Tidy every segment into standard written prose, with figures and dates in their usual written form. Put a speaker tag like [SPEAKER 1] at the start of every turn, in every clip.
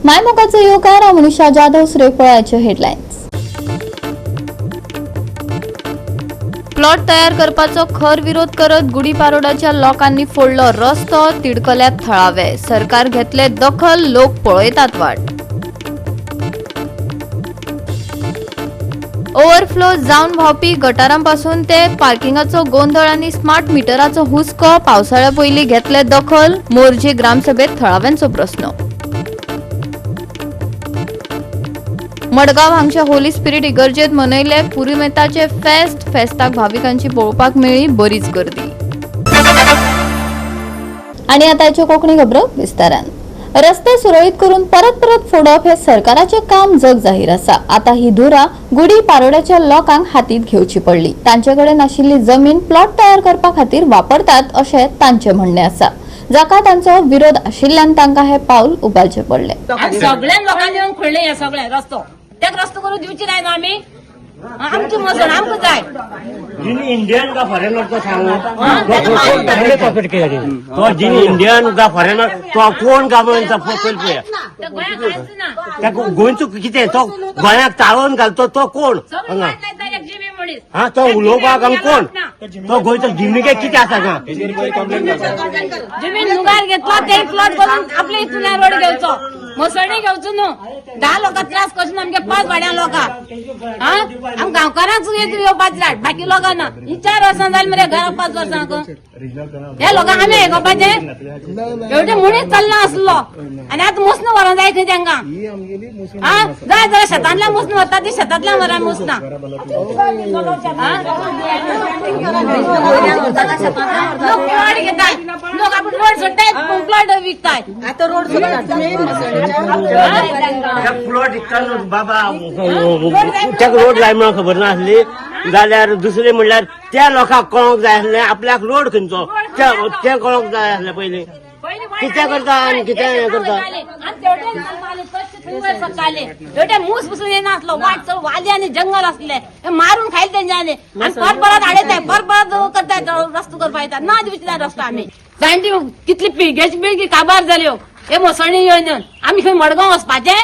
[SPEAKER 1] मायमोगाचे योगकार Manisha Jadhav श्रीफळाचे headlines. Plot तयार करपाचो खर विरोध करत गुढीपाडोळ्याच्या लोकांनी फोडलो रस्तो, तिडकल्यात थळावे। सरकार घेतले दखल, लोक पळयतात वाट। ओव्हरफ्लो जाऊन व्हावपी गटारांपासून ते पार्किंगाचो गोंधळ आणि स्मार्ट मीटराचो हुस्को, पावसाळ्या पयलीं घेतले दखल, मोरजी ग्रामसभेत थळाव्यांचो प्रश्न। मडगाव हांगच्या होली स्पिरिट इगर्जेत मनयले पुरीमेताचे फेस्ताक भाविकांची पळोवपाक मेळ्ळी बरीच गर्दी। आणि आताच्यो कोंकणी खबरो विस्तारान। रस्ते सुरळीत करून परत फोडप हे सरकाराचे काम जग जाहीर आसा। आता ही धुरा गुढी पाडोळ्याच्या लोकांक हातीत घेवची पडली। तांचेकडे नाशिल्ली जमीन प्लॉट तयार करपा खातीर वापरतात अशें तांचे म्हणणे आसा, जाका तांचो विरोध आशिल्ल्यान तांकां हे पाऊल उबारचे पडले।
[SPEAKER 2] सगळ्या लोकांनी येऊन खोडले हे सगळे रस्तो, त्याक रस्तो करून दिवची नाही ना आम्ही। आमची मसण आमकां जाय।
[SPEAKER 3] जिनी इंडियन का फॉरेनर तो सांगू प्रॉफिट केला तो जिनी इंडियन का फॉरेनर तो कोण गावांचा पळय त्या गोंयचो कितें तो गोंयाक चाळोवन घालतो तो कोण हा तो उलोवपाक आमी कोण तो गोंयचो जिमीके कितें आसा का
[SPEAKER 2] जमीन नुगार घेतला ते प्लॉट करून आपल्या इथून रोड घेवचो, मसणी घेवचो न्हू। 10 लोकां त्रास करचो आमगे 5 वाड्या लोकां हा आम गांवकारांच येवपाच लाट, बाकी लोकां ना। 4 वर्सां जाली मरे घरा 5 वर्सांक हे लोकांक आमी हे घेवपाचे एवढे मुणीच चलना आसलो आनी आतां मुसनां व्हरोंक जाय खंय तांकां हा जाय जाल्यार शेतांतल्यान मुसनां व्हरता ती शेतांतल्यान व्हरा मुसनां प्लॉट घेताय लोक आपण रोड सोडटाय प्लॉट विकताय। आता रोड
[SPEAKER 3] प्लॉट इतलो बाबा त्या रोड लाय म्हणून खबर नासली जाल्यार दुसरे म्हणल्यार त्या लोकांक कळोंक जाय आसलें आपल्याक रोड खंयचो तें कळोंक जाय आसलें पयलीं। कितें करता आनी कितें हें करता
[SPEAKER 2] एवढे मूस पुसून येनासलो, वाट चड वाली आनी जंगल आसले मारून खायले तेंच्यांनी आनी परत हाडयताय परत करताय रस्तो करपा येता ना दिवची ना रस्तो आमी जाणटी कितली पिळगेची पिळगी काबार जाल्यो हे मसणी येवन आमी खंय मडगांव वचपाचे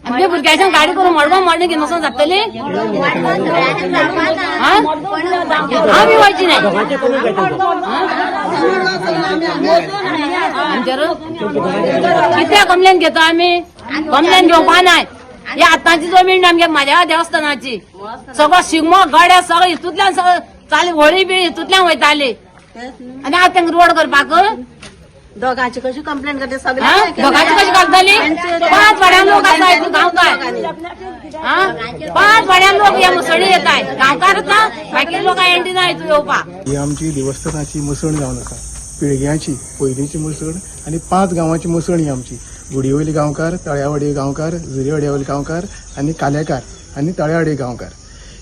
[SPEAKER 2] आमच्या भुरग्याच्या गाडी करून मडगांव मडणे घेवन वचून जातली आमी वयची नाही। कित्या कंप्लेन घेतो आमी, कंप्लेन घेवपा नाय। ही आतांची जमीन आमगे म्हाज्या देवस्थानाची सगळो शिगमो गड्या सगळं हितूंतल्यान सगळं चाली व्हळी बी हितूंतल्यान वयताली आनी आतां तांकां रोड करपाक
[SPEAKER 4] दोघांची कशी कंप्लेंट करते
[SPEAKER 2] दोघांची कशी करतली। 5 वाड्यान लोक आसा हितून गांवकार 5 वाड्यान लोक या मुसळी येताय गांवकार आसा बाकी लोक एंटी ना हितून येवपाक।
[SPEAKER 5] ही आमची देवस्थानाची मसण जावन आसा, पिळग्यांची पयलींची मसण आनी 5 गांवांची मसण ही आमची। गुडीवयली गांवकार, तळ्यावाडी गांवकार, झुरीवाड्यावयली गांवकार आनी कालेकार आनी तळ्यावाडी गांवकार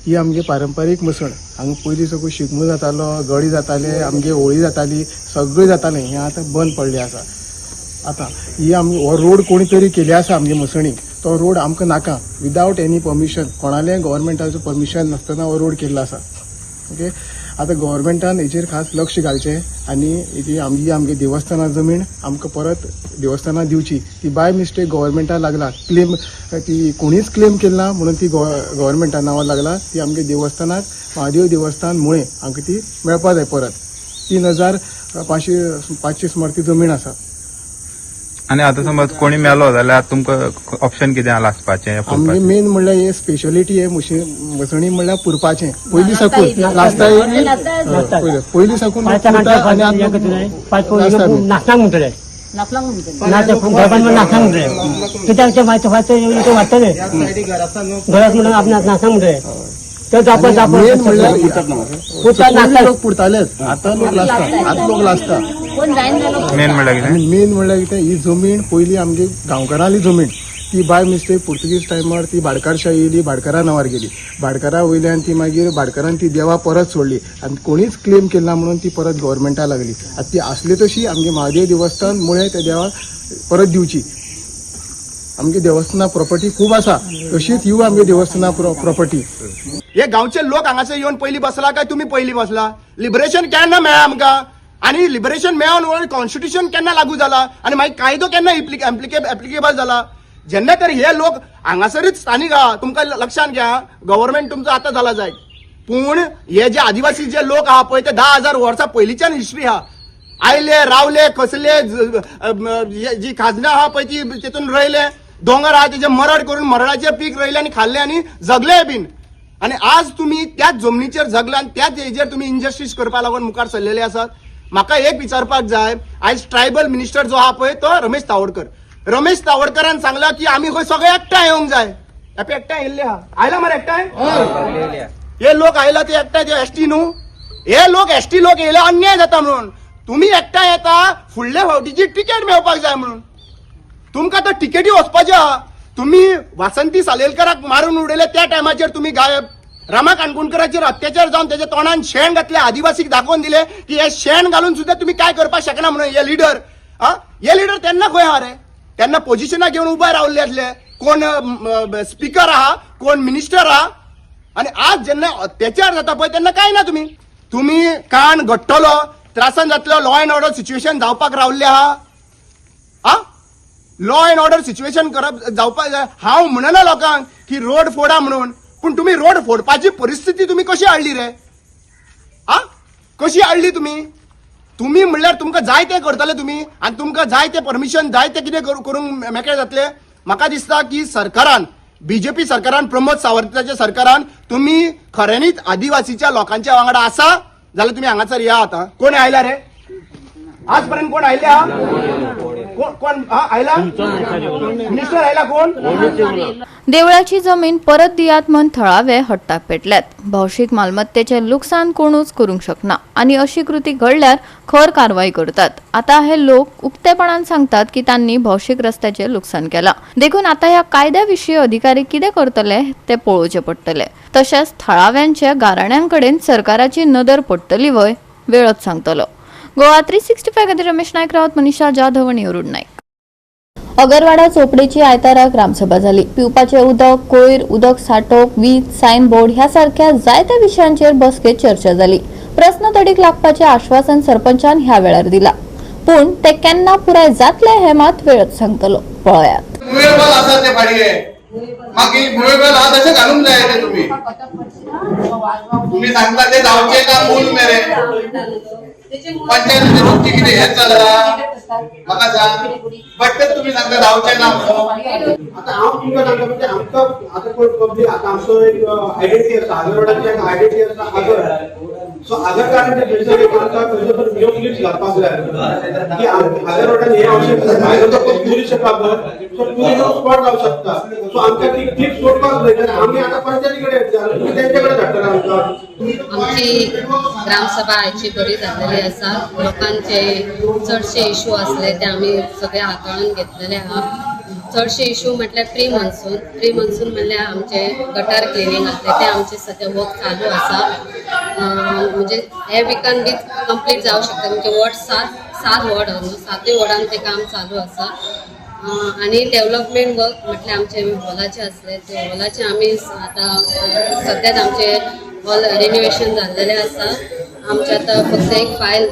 [SPEAKER 5] ही आमगे पारंपारीक मसण। हांगा पयलीं सगळो शिगमो जातालो, गडी जाताले, आमगे होळी जाताली, सगळें जातालें हें आतां बंद पडलें आसा। आतां ही आमी हो रोड कोणी तरी केले आसा आमगे मसणीक, तो रोड आमकां नाका विदावट एनी परमिशन, कोणालें गव्हर्मेंटाचो परमिशन नासतना हो रोड केल्लो आसा। ओके आतां गव्हर्मेंटान हेचेर खास लक्ष घालचें आनी हेची आमगे देवस्थाना जमीन आमकां परत देवस्थाना दिवची। ती बाय मिस्टेक गव्हर्मेंटाक लागला क्लेम, ती कोणीच क्लेम केली ना म्हणून ती गव्हर्मेंटा नांवार लागला। ती आमगे देवस्थानाक महादेव देवस्थान मुळे आमकां ती मेळपा जाय परत। 3500 स्मृती जमीन आसा।
[SPEAKER 6] आणि आता समज कोणी मेलो जाल्यार तुमकां ऑप्शन कितें लासपाचें?
[SPEAKER 5] आमगे मेन म्हणल्यार हे स्पेशलिटी हे मसणी म्हणल्यार पुरपाचें पयलीं साकून लास्टा पयलीं साकून
[SPEAKER 3] नाचनाक म्हणटले नाचनाक म्हणटले कित्याक ते वाचतले घरात म्हणून आपण नाचनाक म्हणटले
[SPEAKER 5] लोक पुरतालेच, आता लोक लासता।
[SPEAKER 6] मेन
[SPEAKER 5] म्हणल्यार कितें ही जमीन पयलीं आमगे गांवकारांली जमीन ती बाय मिस्टेक पुर्तुगीज टायमार ती भाडकारशाही येयली, भाडकारा नांवार गेली। भाडकारा वयल्यान ती मागीर भाडकारान ती देवा परत सोडली आनी कोणीच क्लेम केली ना म्हणून ती परत गव्हर्मेंटाक लागली। आतां ती आसली तशी आमगे महादेव देवस्थान मुळे त्या देवाक परत दिवची। आमगे देवस्थाना प्रॉपर्टी खूब आसा, तशीच ही आमगे देवस्थाना प्रॉपर्टी।
[SPEAKER 7] हे गांवचे लोक हांगासर येवन पयलीं बसला काय तुम्ही पयलीं बसला? लिबरेशन केन्ना मेळ्ळा आमकां? आणि लिबरेशन मेळोन कॉन्स्टिट्यूशन केन्ना लागू जाला आणि मागीर कायदो केन्ना एप्लिकेबल जाला? जेन्ना तर हे लोक हांगासरच स्थानिक आहा, तुमकां लक्षात घ्या, गव्हर्नमेंट तुमचो आता झाला जाय, पूण हे जे आदिवासी जे लोक आहा पळय ते 10,000 वर्सां पयलींच्यान हिस्ट्री आहा. आयले रावले कसले जी खाजना आहा पळय ती तितून रयले, दोंगर आहा तेजे मरड करून मरडाचे पीक रयले आनी खाल्ले आनी जगले बीन. आणि आज तुम्ही त्याच जमनीचेर जगला आणि त्याच हेजेर तुम्ही इंजस्टीस करपाक लागून मुखार सरलेले आसात. म्हाका एक विचारपाक जाय, आयज ट्रायबल मिनिस्टर जो आहा पळय तो रमेश तावडकरान सांगला की आम्ही खंय सगळे एकठांय येवंक जाय. एपे एकठांय येयल्ले आहा, आयला मरे एकठांय, हे लोक आयला ते एकठांय, ते एसटी न्हू, हे लोक एसटी लोक येयले अन्याय जाता म्हणून. तुम्ही एकठांय येता फुडल्या फावटीची तिकेट मेळपाक जाय म्हणून. तुमकां तर तिकेटी वचपाचे आहा. तुम्ही वासंती सालेलकराक मारून उडयले त्या टायमाचेर तुम्ही गायब. रामा काणकोणकराचेर अत्याचार जावन त्याच्या तोंडान शेण घातले, आदिवासीक दाखोवन दिले की हे शेण घालून सुद्धा तुम्ही काय करपाक शकना म्हणून. हे लिडर तेन्ना खंय आहा रे? तेन्ना पोझिशनाक घेवन उबे रावल्ले आसले, कोण स्पीकर आहा, कोण मिनिस्टर आहा. आणि आज जेन्ना अत्याचार जाता पळय तेन्ना काय ना तुम्ही कान घट्टलो, त्रासान जातलो, लॉ अँड ऑर्डर सिच्युएशन जावपाक रावल्ले आहा. लॉ अँड ऑर्डर सिच्युएशन करप जावपाक जाय. हांव म्हणना लोकांक की रोड फोडा म्हणून, पण तुम्ही रोड फोडपाची परिस्थिती तुम्ही कशी हाडली रे? कशी हाडली तुम्ही म्हणल्यार तुमकां जाय ते करतले तुम्ही, आणि तुमकां जाय ते परमिशन जाय ते कितें करूंक मेकळे जातले. म्हाका दिसता की सरकारान, बीजेपी सरकारान, प्रमोद सावंताच्या सरकारान तुम्ही खऱ्यांनीच आदिवासीच्या लोकांच्या वांगडा आसा जाल्यार तुम्ही हांगासर या. आता कोण आयला रे? आजपर्यंत कोण आयले आहा? कोण आयला? मिनिस्टर आयला कोण?
[SPEAKER 1] देवळाची जमीन परत दियात म्हण थळावे हट्टाक पेटल्यात. भौशीक मालमत्तेचे लुकसाण कोणूच करूंक शकना आणि अशी कृती घडल्यार खर कारवाई करतात. आता हे लोक उक्तेपणान सांगतात की त्यांनी भौशीक रस्त्याचे लुकसाण केला. देखून आता ह्या कायद्याविषयी अधिकारी कितें करतले ते पळोवचे पडटले. तशेंच थळाव्यांच्या गाराण्यांकडेन सरकाराची नदर पडटली वय वेळच सांगतलो. गोवा 365 खातीर रमेश नायक रावत, मनीषा जाधव आणि अरुण नायक. अगरवाडा चोपडेची आयतारा ग्रामसभा झाली. पिवपाचे उदक, कोयर, उदक साठोवप, वीज, सायन बोर्ड ह्या सारख्या जायत्या विशयांचेर बसकेत चर्चा झाली. प्रश्न तडीक लागपाचे आश्वासन सरपंचान ह्या वेळार दिला, पूण ते केन्ना पुराय जातले हे मात वेळच सांगतलो. पळयात.
[SPEAKER 8] तुम्ही सांगता ते जावचे का मूल मेरे पंचायतीची रोजची किती हेच चलता म्हाका सांग. बट ते तुम्ही सांगता जावचे ना म्हणून.
[SPEAKER 9] आता हांव तुमकां सांगता म्हणजे आमकां आतां कोण पब्लीक आतां आमचो एक आयडेंटिटी आसा, आगरवाडाची एक आयडेंटिटी आसा आगर. सो आगरकारांचे थंयसर एक आमकां खंयचो तरी नियम क्लिप्स घालपाक जाय की आगरवाड्यान हे आवश्यक भायलो तो कोण टुरिस्ट येता पळय, सो टुरिस्ट स्पॉट जावं शकता. सो आमकां ती क्लिप्स सोडपाक जाय. आमी आतां पंचायती कडेन तुमी तेंचे कडेन धाडटले आमकां.
[SPEAKER 10] आमची ग्रामसभा आयची बरी जाल्लेली आसा. लोकांचे चडशे इश्यू आसले ते आमी सगळे हाताळून घेतलेले आहा. चडशे इश्यू म्हटल्यार प्री मॉन्सून म्हणल्यार आमचे गटार क्लिनिंग आसले ते आमचे सध्या वर्क चालू आसा. म्हणजे हे विकान बी कंप्लीट जावं शकता. म्हणजे वॉर्ड 7 वॉर्ड न्हू, 7 वॉर्डान ते काम चालू आसा. आणि डेव्हलपमेंट वर्क म्हटल्यार आमचे हॉलाचे आसले ते हॉलाचे आमी आतां सद्याच आमचे हॉल रिनोवेशन जाल्लेले आसा. आमचे आतां फक्त एक फायल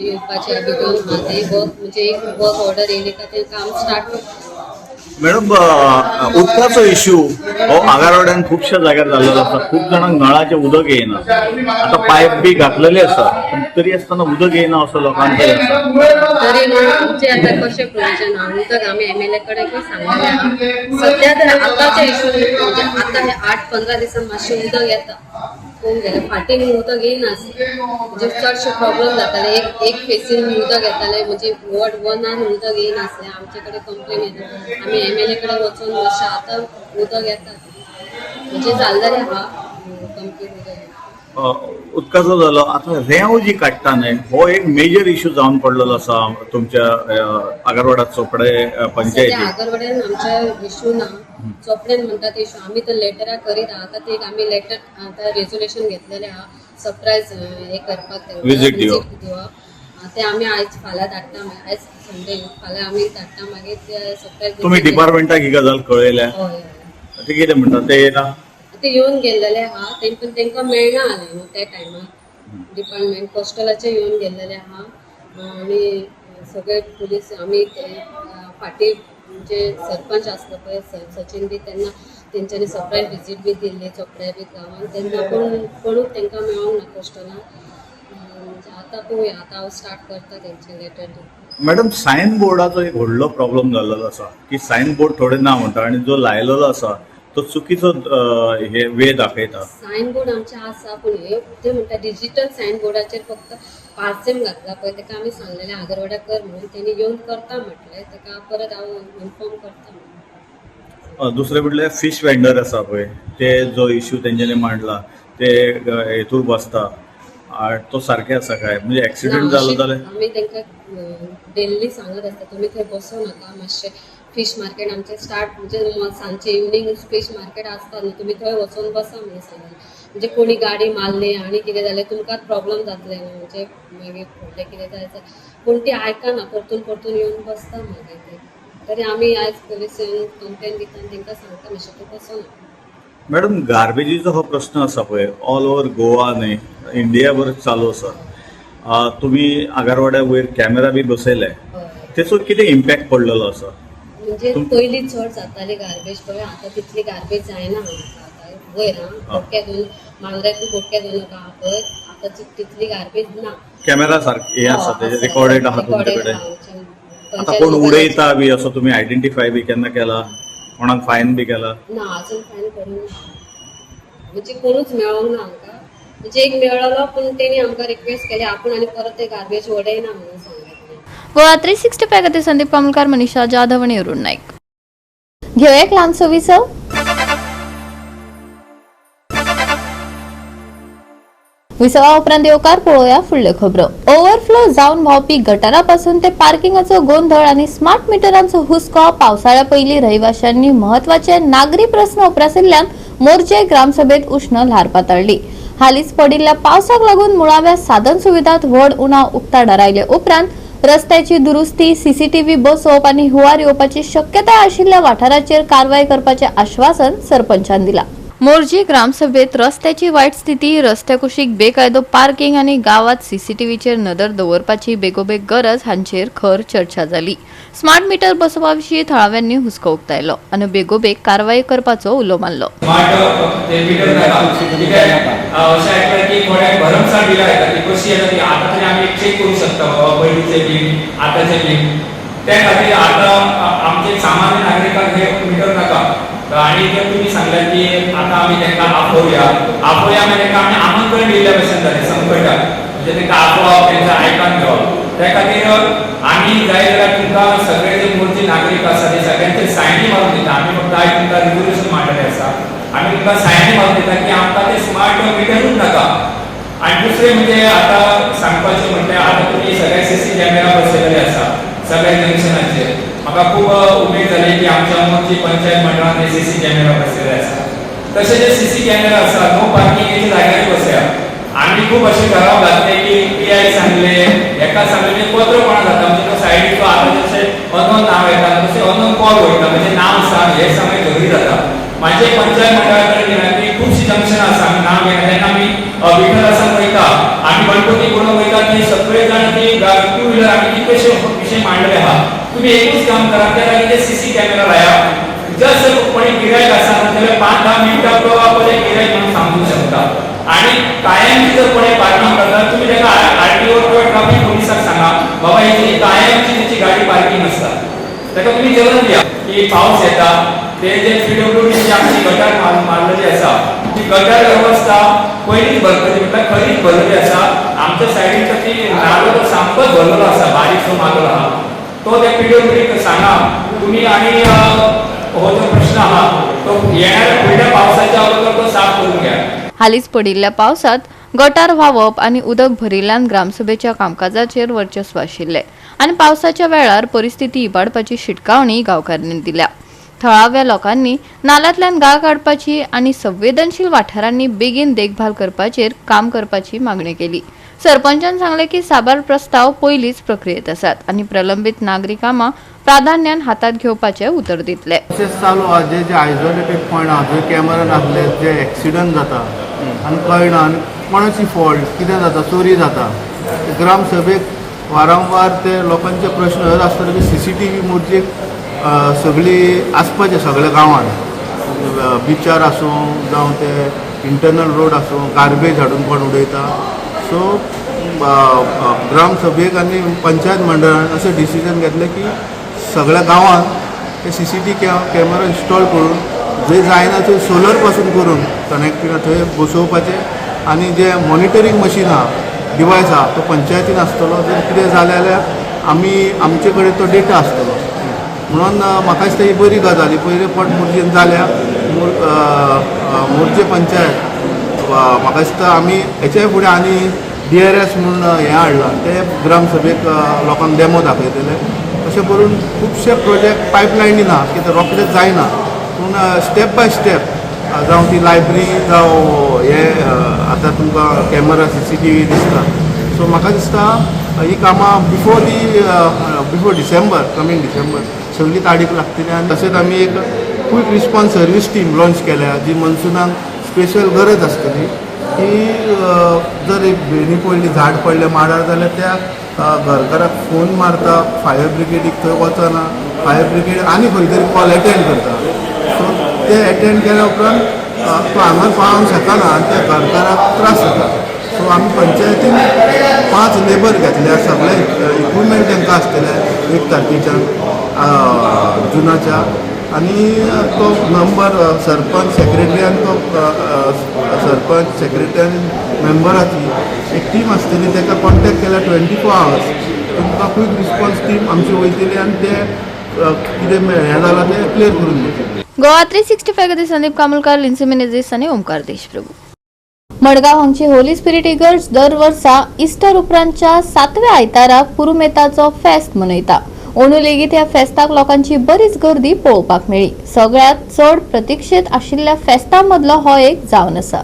[SPEAKER 10] येवपाची भितर ते वर्क म्हणजे एक वर्क ऑर्डर येयली का ते काम स्टार्ट करता.
[SPEAKER 11] मॅडम, उदकाचो इश्यू हो आगारवाड्यान खुबश्या जाग्यार जाल्लो आसा. खूब जाणांक नळाचें उदक येयना. आतां पायप बी घातलेले आसा, पण तरी आसतना उदक येयना असो लोकांचो आसा.
[SPEAKER 10] तरी न्हू आमचे आतां कशें प्रोविजन आहा उदक आमी MLA कडेन सांगलेलें आहा. सद्या तर आतांचे इश्यू म्हणजे आतां हे 8-15 दिसान मातशें उदक येता. पळोवंक गेल्यार फाटीं उदक येयनासलें. म्हणजे चडशे प्रॉब्लेम जाताले. एक फेसीन उदक येतालें म्हणजे वॉर्ड 1 उदक येयनासलें. आमचे कडेन कंप्लेन येता. आमी MLA कडेन वचून मातशें आतां उदक येता म्हणजे जाल्लेलें आहा कंप्लीट उदक.
[SPEAKER 11] उदकाचो जालो. आतां रेंव जी काडटा न्हय हो एक मेजर इश्यू जावन पडलेलो आसा तुमच्या आगरवाडा चोपडे पंचायतीन.
[SPEAKER 10] आगरवाड्यान आमच्या इश्यू ना, चोपड्यान म्हणटात इश्यू. आमी तर लेटरां करीत आहा. आतां ते आमी लेटर आतां रेजोल्युशन घेतलेलें आहा. सरप्रायज हे करपाक
[SPEAKER 11] विजीट दिवप.
[SPEAKER 10] ते आमी आयज फाल्यां धाडटा. आयज संडे फाल्यां आमी धाडटा. मागीर ते सरप्रायज
[SPEAKER 11] तुम्ही डिपार्टमेंटाक ही गजाल कळयल्या?
[SPEAKER 10] हय.
[SPEAKER 11] ते कितें म्हणटा ते येना?
[SPEAKER 10] ते येवन गेल्लेले आहा. पण तांकां मेळना जालें न्हू त्या टायमार. डिपार्टमेंट पोस्टलाचे येवन गेल्लेले आहा. आनी सगळे पुलीस आमी फाटीं जे सरपंच आसलो पळय सचिन बी तेन्ना तेंच्यांनी सरप्रायज विजीट बी दिल्ली चोपड्या बी गांवांक तेन्ना कोणूच तांकां मेळोंक ना कस्टमर. म्हणजे आतां पळोवया, आतां हांव स्टार्ट करता तेंचे लेटर.
[SPEAKER 11] मॅडम सायन बोर्डाचो एक व्हडलो प्रॉब्लेम जाल्लो आसा की सायन बोर्ड थोडे ना म्हणटा आनी जो लायलेलो आसा तो चुकीचो हे वे दाखयता.
[SPEAKER 10] सायन बोर्ड आमचे आसा पूण हे ते म्हणटा डिजिटल सायन बोर्डाचेर फक्त पार्सेम घातला पळय तेका आमी सांगलेलें आगरवाड्या कर म्हणून तेणी येवन करता म्हटलें. तेका परत हांव इन्फॉर्म करता म्हणून.
[SPEAKER 11] दुसरे म्हटल्यार फिश वेंडर आसा पळय ते जो इश्यू तेंच्यांनी मांडला ते हेतूर बसता तो सारकें आसा काय? म्हणजे एक्सिडेंट जालो जाल्यार
[SPEAKER 10] आमी तांकां डेली सांगत आसता तुमी थंय बसो नाका, मातशें फिश मार्केट आमचें स्टार्ट म्हणजे सांजचे इवनिंग फिश मार्केट आसता न्हू, तुमी थंय वचून बसा म्हणून सांगलें. म्हणजे कोणी गाडी मारली आनी कितें जालें तुमकांच प्रॉब्लम जातलें न्हू, म्हणजे मागीर फुडलें कितें जायचं. पूण ती आयकना, परतून येवन बसता मागीर ते. तरी आमी आयज पुलिसेन कंप्लेन दिता आनी तांकां सांगता मातशें तूं बसो ना.
[SPEAKER 11] मॅडम गार्बेजीचो हो प्रश्न आसा पळय ऑल ओव्हर गोवा न्हय इंडिया भर चालू आसा. तुमी आगारवाड्या वयर कॅमेरा बी बसयले, तेचो कितें इम्पॅक्ट पडलेलो आसा?
[SPEAKER 10] म्हणजे पयलीं चड जाताली गार्बेज पळय, आतां तितली गार्बेज जायना आतां वयर बोटक्या दोन मांद्र्याक बोटक्या दोन आहा पळय आतां तितली गार्बेज ना.
[SPEAKER 11] कॅमेरा सारके हे आसा ते रेकॉर्डेड आहा तुमचे कडेन? आतां कोण उडयता बी असो तुमी आयडेंटिफाय बी केन्ना केला? कोणाक फायन बी केला?
[SPEAKER 10] ना अजून फायन करूंक ना, म्हणजे कोणूच मेळोंक ना आमकां. म्हणजे एक मेळलो पूण तेणी आमकां रिक्वेस्ट केली आपूण आनी परत ते गार्बेज उडयना म्हणून सांगलें.
[SPEAKER 1] गोवा 365 खातीर संदीप कामलकार, मनीषा जाधव आणि अरुण नाईक. घेऊया एक ल्हानसो विसव. विसवा उपरांत येवकार पळोवया फुडल्यो खबरो. ओव्हरफ्लो जावन व्हांवपी गटारापासून ते पार्किंगाचो गोंधळ आणि स्मार्ट मिटरांचो हुस्को पावसाळ्या पयलीं रहिवाशांनी महत्वाचे नागरी प्रस्न उपरासिल्ल्यान मोर्चे ग्रामसभेत उष्ण ल्हार पातळ्ळी. हालींच पडिल्ल्या पावसाक लागून मुळाव्या साधन सुविधांत व्हड उणाव उक्ताडार आयले उपरांत रस्त्याची दुरुस्ती, सीसीटीव्ही बसोवप आणि हुंवार येवपाची शक्यताय आशिल्ल्या वाठाराचेर कारवाय करपाचें आश्वासन सरपंचान दिलां. मोर्जी ग्रामसभेत रस्त्याची वायट स्थिती, रस्ते कुशीक बेकायदो पार्किंग आणि गावात सीसीटीव्हीचेर नदर दवरपाची बेगोबेग गरज हांचेर खर चर्चा जाली. स्मार्ट मीटर बसोवपा विशीं थळाव्यांनी हुस्को उक्तायलो आनी बेगोबेग कारवाई करपाचो उलो मारलो.
[SPEAKER 12] त्या खातीर आतां आमचे सामान्य नागरिकांक हे मिटर नाका आणि ते तुम्ही सांगल्यात की आता आम्ही त्यांना आपोवया म्हणजे तांकां आमी आमंत्रण दिल्ल्या भशेन जालें संकटाक, म्हणजे तांकां आपोवप तांचें आयकान घेवप. त्या खातीर आमी जाय जाल्यार तुमकां सगळे जे मूर्ती नागरीक आसा ते सगळ्यांचे सायनी मारून दिता. आमी फक्त आयज तुमकां रिजोल्युशन मांडलेलें आसा, आमी तुमकां सायनी मारून दिता की आमकां ते स्मार्ट मिटरूच नाका. आनी दुसरें म्हणजे आतां सांगपाचें म्हटल्यार आतां तुमी सगळे सीसी कॅमेरा बसयलेले आसा सगळ्या जंक्शनाचेर. म्हाका खूब उमेद जाली की आमच्या मोर्ची पंचायत मंडळान सीसी कॅमेरा बसयले आसा. तशें जे सीसी कॅमेरा आसा नो पार्किंगेच्या जाग्यार बसया. आमी खूब अशें ठराव घातले की PI सांगले एका सांगले पत्र कोणा जाता म्हणजे तो सायडीचो आतां जशें अनोन नांव येता तशें अनोन कॉल वयता म्हणजे नांव सांग हे सगळें झगडी जाता. माझे पंचायत मंडळा कडेन खुबशीं जंक्शनां आसा आमी नांव घेता तेन्ना आमी विठ्ठलासान वयता आमी गणपती पळोवंक वयता ती सगळे जाण ती टू व्हिलर आमी कितलेशे विशय मांडले आहा. तुम्ही एकूच काम करा त्या जागी ते सीसी कॅमेरा लाया. जर कोणी गिरायक आसा जाल्यार 5-10 मिनटां पयले गिरायक म्हणून सांगूंक शकता. आणि कायमची जर कोणी पार्किंग करता तुम्ही ताका RTO किंवा ट्रॅफिक पोलिसाक सांगा बाबा ही कायमची त्याची गाडी पार्किंग आसता. ताका तुम्ही जेवण दिया की पावस येता ते जे PWD ची आमची गटार मारलेली आसा ती गटार व्यवस्था पयलीच भरतली म्हटल्यार खरीच भरलेली आसा. आमच्या सायडीचो ती नालो तो सामकोच भरलेलो आसा, बारीकसो मारलेलो आहा. तो त्या PWDक सांगा तुम्ही आणि हो जो प्रश्न आहा तो येणाऱ्या फुडल्या पावसाच्या अगोदर तो साफ करून घ्या.
[SPEAKER 1] हालींच पडिल्ल्या पावसात गटार व्हांवप आनी उदक भरिल्ल्यान ग्रामसभेच्या कामकाजाचेर वर्चस्व आशिल्ले आनी पावसाच्या वेळार परिस्थिती इबाडपाची शिटकावणी गांवकारांनी दिल्या. थळाव्या लोकांनी नाल्यांतल्यान गाळ काडपाची आनी संवेदनशील वाठारांनी बेगीन देखभाल करपाचेर काम करपाची मागणी केली. सरपंचान सांगले की साबार प्रस्ताव पयलींच प्रक्रियेत आसात आनी प्रलंबीत नागरी कामां प्राधान्यान हातात घेवपाचे उतर दितले.
[SPEAKER 9] प्रोसेस चालू आहा जे आयसोलेटेड पॉयंट आहा थंय कॅमेरा नासले जे एक्सिडंट जाता आनी कळना आनी कोणाची फॉल्ट कितें जाता चोरी जाता. ग्रामसभेक वारंवार ते लोकांचे प्रश्न आसतले की CCTV मोर्चेक
[SPEAKER 7] सगळी आसपाच्या सगळ्या गांवांत बिचार आसूं जावं ते इंटरनल रोड आसूं गार्बेज हाडून कोण उडयता. सो ग्रामसभेक आनी पंचायत मंडळान अशें डिसिजन घेतलें की सगळ्या गांवांत ते CCTV कॅमेरा इन्स्टॉल करून जंय जायना थंय सोलर पासून करून कनेक्ट थंय बसोवपाचें आनी जे मॉनिटरींग मशीन आहा डिवायस आहा तो पंचायतीन आसतलो. जर कितें जालें जाल्यार आमी आमचे कडेन तो डेटा आसतलो. म्हणून म्हाका दिसता ही बरी गजाल. ही पयले पोटमुरजेन जाल्या मोर्जे पंचायत म्हाका दिसता आमी हेच्याय फुडें आनी DRS म्हणून हें हाडलां ते ग्रामसभेक लोकांक डेमो दाखयतले. अशें करून खुबशे प्रोजेक्ट पायपलायनीन आहा की ते रोखडेंच जायना पूण स्टेप बाय स्टेप जावं ती लायब्ररी जावं हे आतां तुमकां कॅमेरा CCTV दिसता. सो म्हाका दिसता ही कामां बिफोर डिसेंबर कमींग डिसेंबर सगळी तारीख लागतली. आनी तशेंच आमी एक quick response service team launch केल्या जी मनसुनाक स्पेशल गरज आसतली की जर एक भेणी पडली झाड पडलें माडार जाल्यार त्या घरकाराक फोन मारता फायर ब्रिगेडीक थंय वचना फायर ब्रिगेड आनी खंय तरी कॉल एटेंड करता. सो ते एटेंड केल्या उपरांत तो हांगा पावोंक शकना आनी त्या घरकाराक त्रास जाता. सो आमी पंचायतीन 5 लेबर घेतल्या सगळे इक्विपमेंट तांकां आसतले 1 तारखेच्यान जुनाच्या. आनी तो नंबर सरपंच सेक्रेटरीयान तो सरपंच सेक्रेटरी आनी मेंबराची एक टीम आसतली ताका कॉन्टेक्ट केल्यार 24 hours तुमकां क्विक रिस्पॉन्स टीम आमची वयतली आनी ते कितें हें जालां तें क्लियर करून दितले.
[SPEAKER 1] गोवा 365 खातीर संदीप कामुलकार, लिन्सी मेनेझीस आनी ओमकार देशप्रभू. मडगांव हांगची होली स्पिरिट इगर्ज दर वर्सा इस्टर उपरांतच्या 7व्या आयताराक पुरुमेताचो फेस्त मनयता. अंदू लेगीत ह्या फेस्ताक लोकांची बरीच गर्दी पळोवपाक मेळ्ळी. सगळ्यात चड प्रतीक्षेत आशिल्ल्या फेस्तां मदलो हो एक जावन आसा.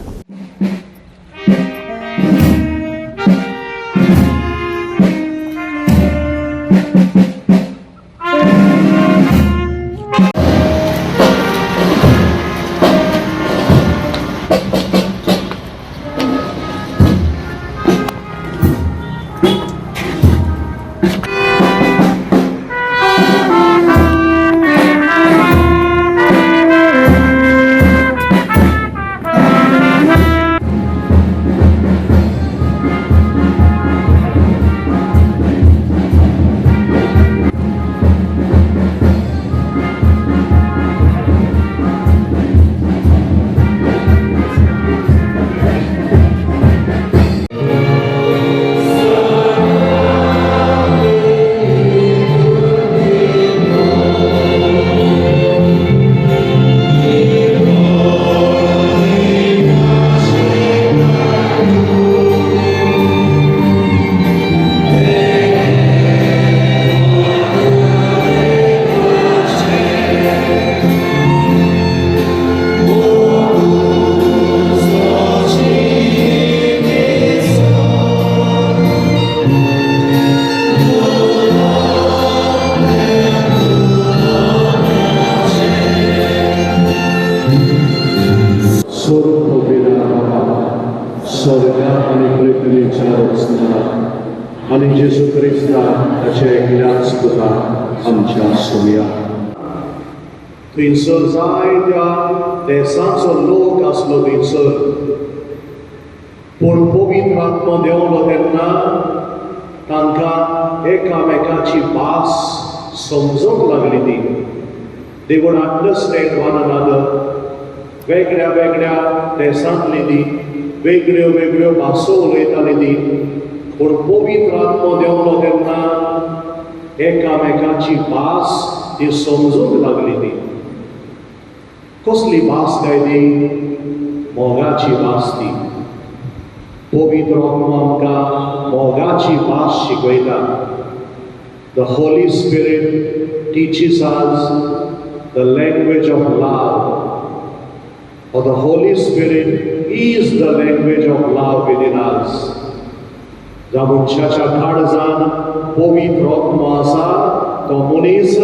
[SPEAKER 9] आणि जेजू क्रिस्ता ताच्या एकल्याच पुता आमच्या सोया. थंयसर जायत्या देशांचो लोक आसलो थंयसर पूण पवित्र आत्मा देवलो तेन्ना तांकां एकामेकाची भास समजूंक लागली ती. They would understand one another. वेगळ्या वेगळ्या देशांतली ती वेगळ्यो वेगळ्यो भासो उलयताली ती पूण पवित्र आत्मा देवलो तेन्ना एकामेकाची भास ती समजूंक लागली ती. कसली भास काय ती? मोगाची भास ती. पवित्र आत्मा आमकां मोगाची भास शिकयता. The Holy Spirit teaches us the language of love. Or the Holy Spirit is the language of love within us. ज्या मनशाच्या काळजान पवित्र आत्मा आसा तो मनीस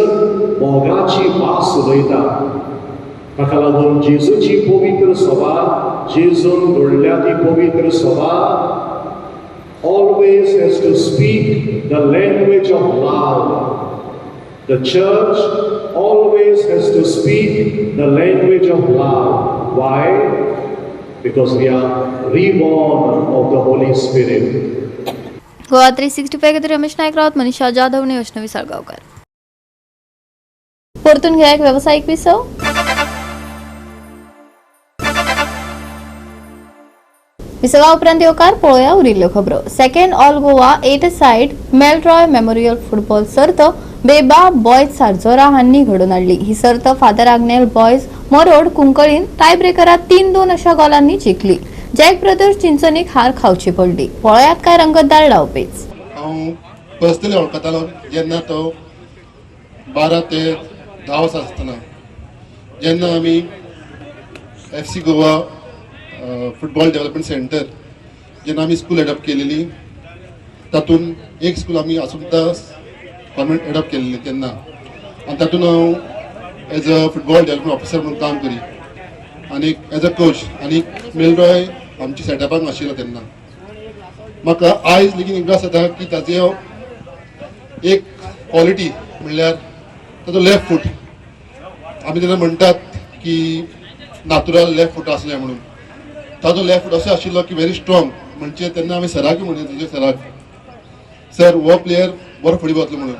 [SPEAKER 9] मोगाची भास उलयता. ताका लागून जेजूची पवित्र सभा, जेजून घडल्या ती पवित्र सभा always has to speak the language of love. The church always has to speak the language of love. Why? Because we are reborn of the Holy Spirit.
[SPEAKER 1] Goa 365 खातीर रमेश नायक रावत, मनीषा जाधव आणि वैष्णवी साळगावकर. परतून घ्या एक व्यावसायिक विसव. विसवा उपरांत येवकार पळोवया उरिल्ल्यो खबरो. Second all Goa 8 side Melroy memorial football सर्त बेबा बॉयज सारजोरा हांनी घडोवन हाडली. ही सर्त फादर आग्नेल बॉयज मरोड कुंकळीन टाय ब्रेकरात 3-2 अशा गोलांनी जिखली. जॅक ब्रदर्स चिंचणीक हार खावची पडली. पळोवयात काय रंगतदार डावपेच.
[SPEAKER 5] हांव पर्सनली वळखतालो जेन्ना तो 12 ते 10 वर्सां आसतना जेन्ना आमी FC Goa football development centre जेन्ना आमी स्कूल एडॉप्ट केलेली तातूंत एक स्कूल आमी आसुमता गव्हर्मेंट एडॉप्ट केलेली तेन्ना आनी तातूंत हांव as a football development officer म्हणून काम करी आनी एज अ कोच आनी मेलरॉय आमची सेटअपाक आशिल्लो तेन्ना. म्हाका आयज लेगीत इंट्रस्ट जाता की ताचो एक क्वॉलिटी म्हणल्यार ताचो लेफ्ट फूट. आमी तेन्ना म्हणटात की नॅचरल लेफ्ट फूट आसलें म्हणून. ताजो लेफ्ट फूट असो आशिल्लो की व्हेरी स्ट्रॉंग. म्हणजे तेन्ना आमी सराक म्हणले तुजे सराक सर हो प्लेयर बरो फुडें वतलो म्हणून.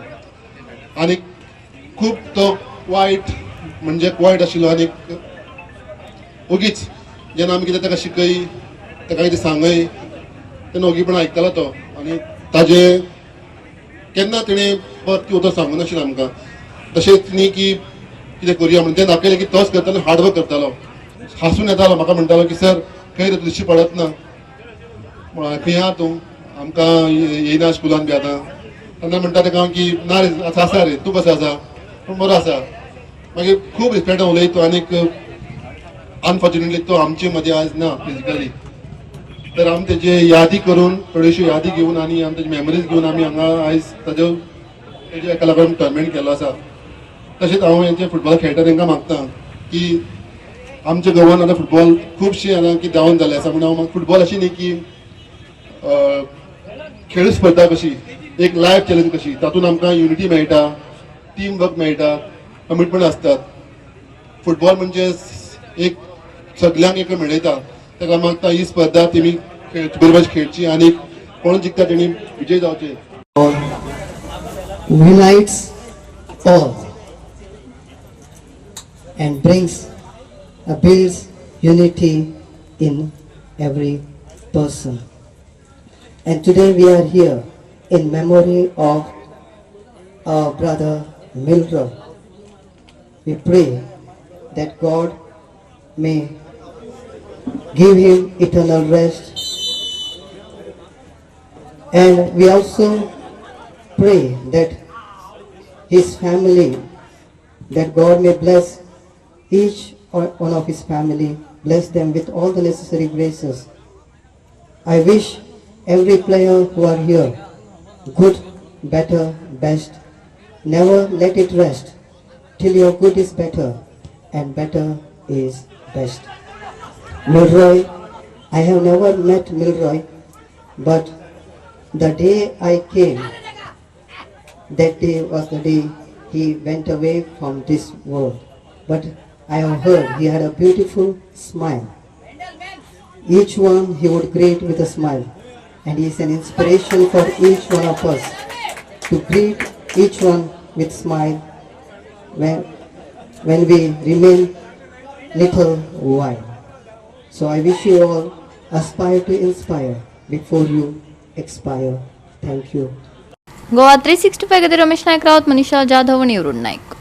[SPEAKER 5] आनी खूब तो वायट म्हणजे वायट आशिल्लो आनी ओगीच जेन्ना आमी कितें ताका शिकय ताका कितें सांगय तेन्ना ओगीपण आयकतालो तो. आनी ताजे केन्ना तिणें परत उतर सांगूं नाशिल्लें आमकां. तशेंच न्ही की कितें करुया म्हणून तें दाखयलें की तोच करतालो हार्डवर्क करतालो. हांसून येतालो म्हाका म्हणटालो की सर खंय रे दिश्टी पडत ना खंय आहा तूं आमकां येयना स्कुलान बी आतां. तेन्ना म्हणटा ताका हांव की ना रे आसा रे तूं कसो आसा पूण बरो आसा. मागीर खूब रिस्पेक्टान उलयता आनीक अनफॉर्च्युनेटली तो आमचे मदीं आज ना फिजिकली. तर आमी तेजे यादी करून थोड्योश्यो यादी घेवन आनी आमी तेजे मेमरीज घेवन आमी हांगा आयज तेजे एका लागून टुर्नामेंट केलो आसा. तशेंच हांव हेंचे फुटबॉल खेळटा तांकां मागता की आमच्या गोवान आतां फुटबॉल खुबशे आतां की डावन जाल्ले आसा. म्हणून हांव फुटबॉल अशी न्ही की खेळ स्पर्धा कशी एक लायफ चॅलेंज कशी तातूंत आमकां युनिटी मेळटा टीम वर्क मेळटा कमिटमेंट आसतात. फुटबॉल म्हणजे एक सगल्यांक एक मेळयता. ताका मागता ही स्पर्धा तेमी बरोबर खेळची आनी कोण जिखता तेणी विजय जावचे.
[SPEAKER 4] unites all and brings builds unity in every person. And today we are here in memory of our brother Milroy. We pray that God may give him eternal rest, and we also pray that his family, that God may bless each one of his family, bless them with all the necessary graces. I wish every player who are here good, better, best. Never let it rest till your good is better and better is best. Milroy, I have never met Milroy, but the day I came, that day was the day he went away from this world. But I have heard he had a beautiful smile. Each one he would greet with a smile, and he is an inspiration for each one of us to greet each one with smile when we remain little while. So I wish you all aspire to inspire before you expire. Thank you.
[SPEAKER 1] Goa 365 खातीर रमेश नायक रावत, मनीषा जाधव आणि अरुण नायक.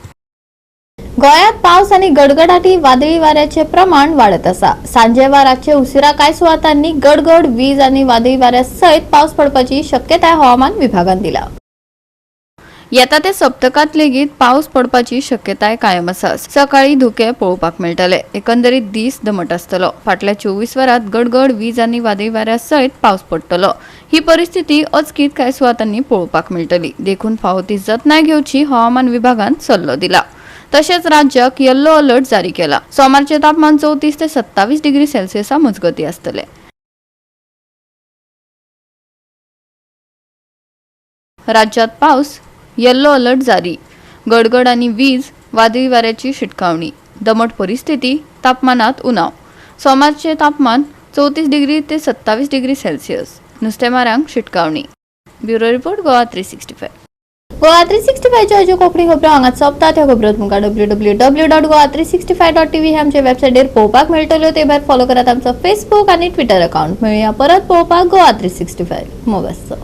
[SPEAKER 1] गोंयांत पावस आणि गडगडाटी वादळी वाऱ्याचे प्रमाण वाढत आसा. सांजे वा रातचे उशिरा कांय सुवातांनी गडगड वीज आणि वादळी वाऱ्या सयत पावस पडपाची शक्यताय हवामान विभागान दिला. येता ते सप्तकात लेगीत पावस पडपाची शक्यताय कायम आसा. सकाळी धुके पळोवपाक मेळटले. एकंदरीत दीस दमट आसतलो. फाटल्या 24 वरांत गडगड वीज आणि वादळी वाऱ्या सयत पावस पडटलो. ही परिस्थिती अचकीत कांय सुवातांनी पळोवपाक मेळटली. देखून फावो ती जतनाय घेवची हवामान विभागान सल्लो दिला. तशेंच राज्याक येल्लो अलर्ट जारी केला. सोमारचे तापमान 34 ते 27 डिग्री सेल्सियसा मजगती आसतले. राज्यात पावस येल्लो अलर्ट जारी. गडगड आणि वीज, वादळी वाऱ्याची शिटकावणी, दमट परिस्थिती, तापमानात उणाव. सोमारचे तापमान 34 डिग्री ते 27 डिग्री सेल्सिअस. नुस्तेमारांक शिटकावणी. Bureau report Goa 365. गोवा 365च्या अज्यो कोंकणी खबरो हांगा सोंपता. त्या खबरो तुमकां www.goa365.tv हे आमचे वेबसायटीर पळोवपाक मेळटल्यो. ते भायर फॉलो करात आमचो फेसबूक आनी ट्विटर अकाउंट. मेळुया परत पळोवपाक गोवा 365. मोग आसचो.